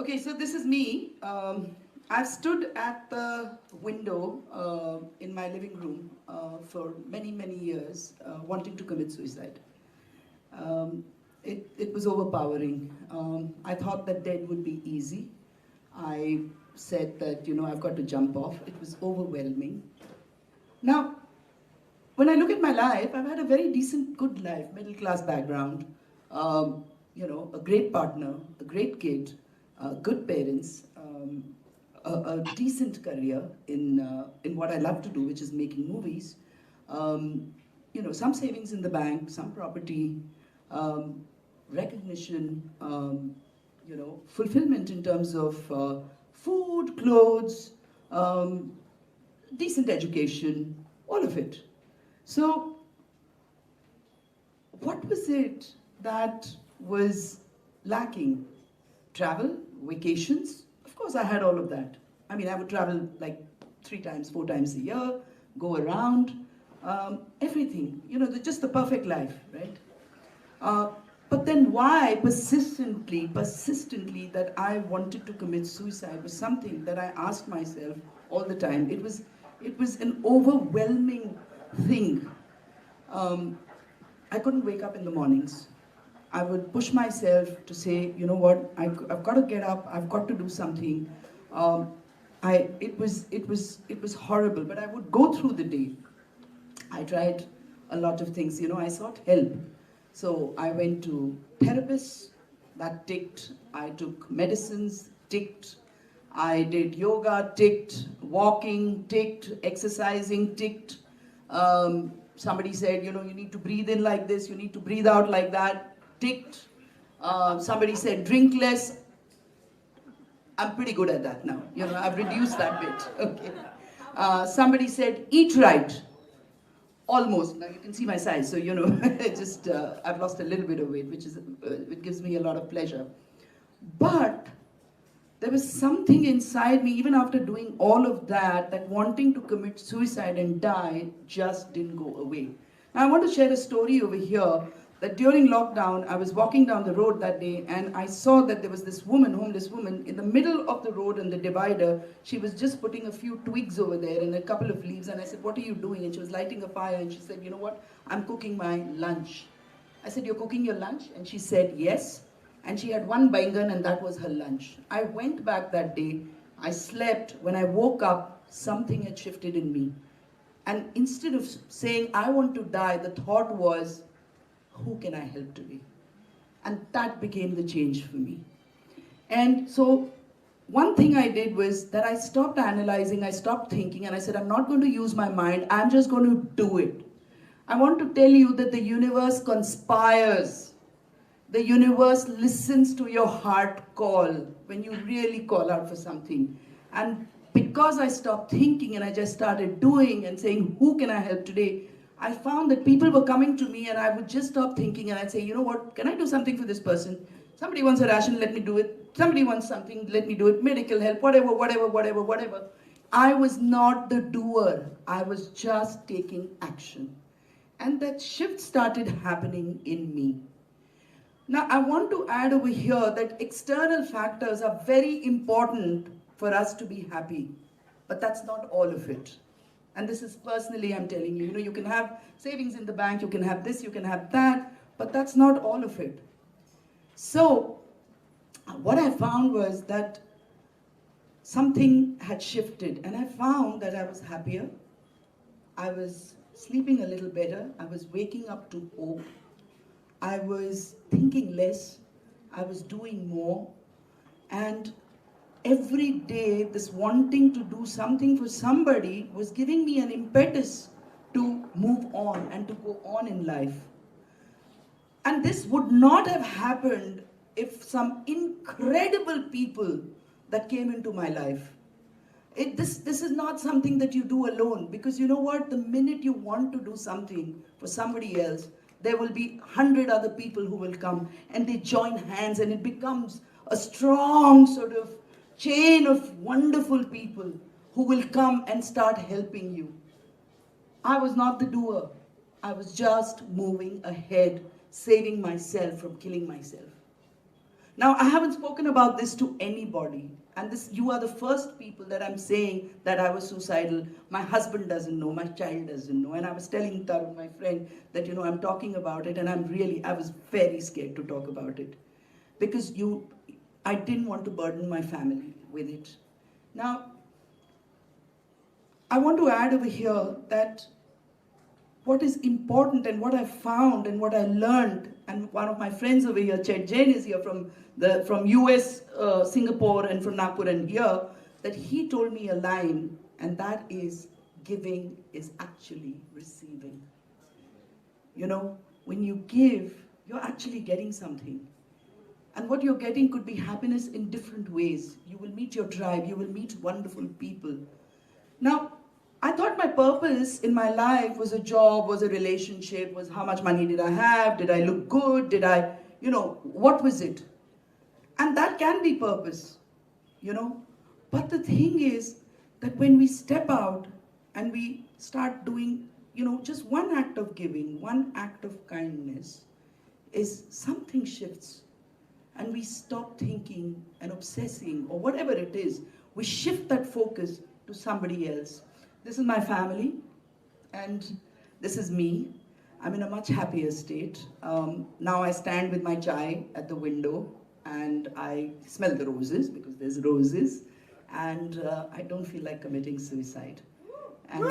Okay, so this is me. I've stood at the window in my living room for many, many years, wanting to commit suicide. Um, it was overpowering. I thought that death would be easy. I said that, I've got to jump off. It was overwhelming. Now, when I look at my life, I've had a very decent, good life, middle class background, a great partner, a great kid, good parents, a decent career in what I love to do, which is making movies. Some savings in the bank, some property, recognition, fulfillment in terms of food, clothes, decent education, all of it. So, what was it that was lacking? Travel, vacations? Of course, I had all of that. I mean, I would travel like 3 times, 4 times a year, go around, everything. Just the perfect life, right? But then why persistently that I wanted to commit suicide was something that I asked myself all the time. It was an overwhelming thing. I couldn't wake up in the mornings. I would push myself to say, you know what, I've got to get up, I've got to do something. It was horrible, but I would go through the day. I tried a lot of things, I sought help. So I went to therapists, that ticked. I took medicines, ticked. I did yoga, ticked. Walking, ticked. Exercising, ticked. Somebody said, you need to breathe in like this, you need to breathe out like that, ticked. Somebody said, drink less. I'm pretty good at that now. I've reduced that bit. Okay. Somebody said, eat right. Almost. Now you can see my size, so just I've lost a little bit of weight, which gives me a lot of pleasure. But there was something inside me, even after doing all of that, that wanting to commit suicide and die just didn't go away. Now I want to share a story over here that during lockdown, I was walking down the road that day and I saw that there was this woman, homeless woman, in the middle of the road in the divider. She was just putting a few twigs over there and a couple of leaves, and I said, what are you doing? And she was lighting a fire, and she said, you know what, I'm cooking my lunch. I said, you're cooking your lunch? And she said, yes. And she had one baingan and that was her lunch. I went back that day, I slept. When I woke up, something had shifted in me. And instead of saying, I want to die, the thought was, who can I help today? And that became the change for me. And so one thing I did was that I stopped analyzing, I stopped thinking, and I said, I'm not going to use my mind, I'm just going to do it. I want to tell you that the universe conspires. The universe listens to your heart call when you really call out for something. And because I stopped thinking and I just started doing and saying, who can I help today? I found that people were coming to me and I would just stop thinking and I'd say, you know what, can I do something for this person? Somebody wants a ration, let me do it. Somebody wants something, let me do it. Medical help, whatever. I was not the doer. I was just taking action. And that shift started happening in me. Now, I want to add over here that external factors are very important for us to be happy, but that's not all of it. And this is personally, I'm telling you, you can have savings in the bank, you can have this, you can have that, but that's not all of it. So, what I found was that something had shifted, and I found that I was happier, I was sleeping a little better, I was waking up to hope, I was thinking less, I was doing more, and every day this wanting to do something for somebody was giving me an impetus to move on and to go on in life. And this would not have happened if some incredible people that came into my life. This is not something that you do alone, because you know what, the minute you want to do something for somebody else, there will be 100 other people who will come and they join hands and it becomes a strong sort of chain of wonderful people who will come and start helping you. I was not the doer. I was just moving ahead, saving myself from killing myself. Now, I haven't spoken about this to anybody, and this, you are the first people that I'm saying that I was suicidal. My husband doesn't know, my child doesn't know, and I was telling Tarun, my friend, that, I'm talking about it, and I was very scared to talk about it, because I didn't want to burden my family with it. Now, I want to add over here that what is important and what I found and what I learned, and one of my friends over here, Chet Jain, is here from US, Singapore, and from Nagpur and here, that he told me a line, and that is, giving is actually receiving. When you give, you're actually getting something. And what you're getting could be happiness in different ways. You will meet your tribe, you will meet wonderful people. Now, I thought my purpose in my life was a job, was a relationship, was how much money did I have, did I look good, what was it? And that can be purpose, But the thing is that when we step out and we start doing, just one act of giving, one act of kindness, is something shifts. And we stop thinking and obsessing, or whatever it is. We shift that focus to somebody else. This is my family, and this is me. I'm in a much happier state. Now I stand with my chai at the window, and I smell the roses, because there's roses, and I don't feel like committing suicide. And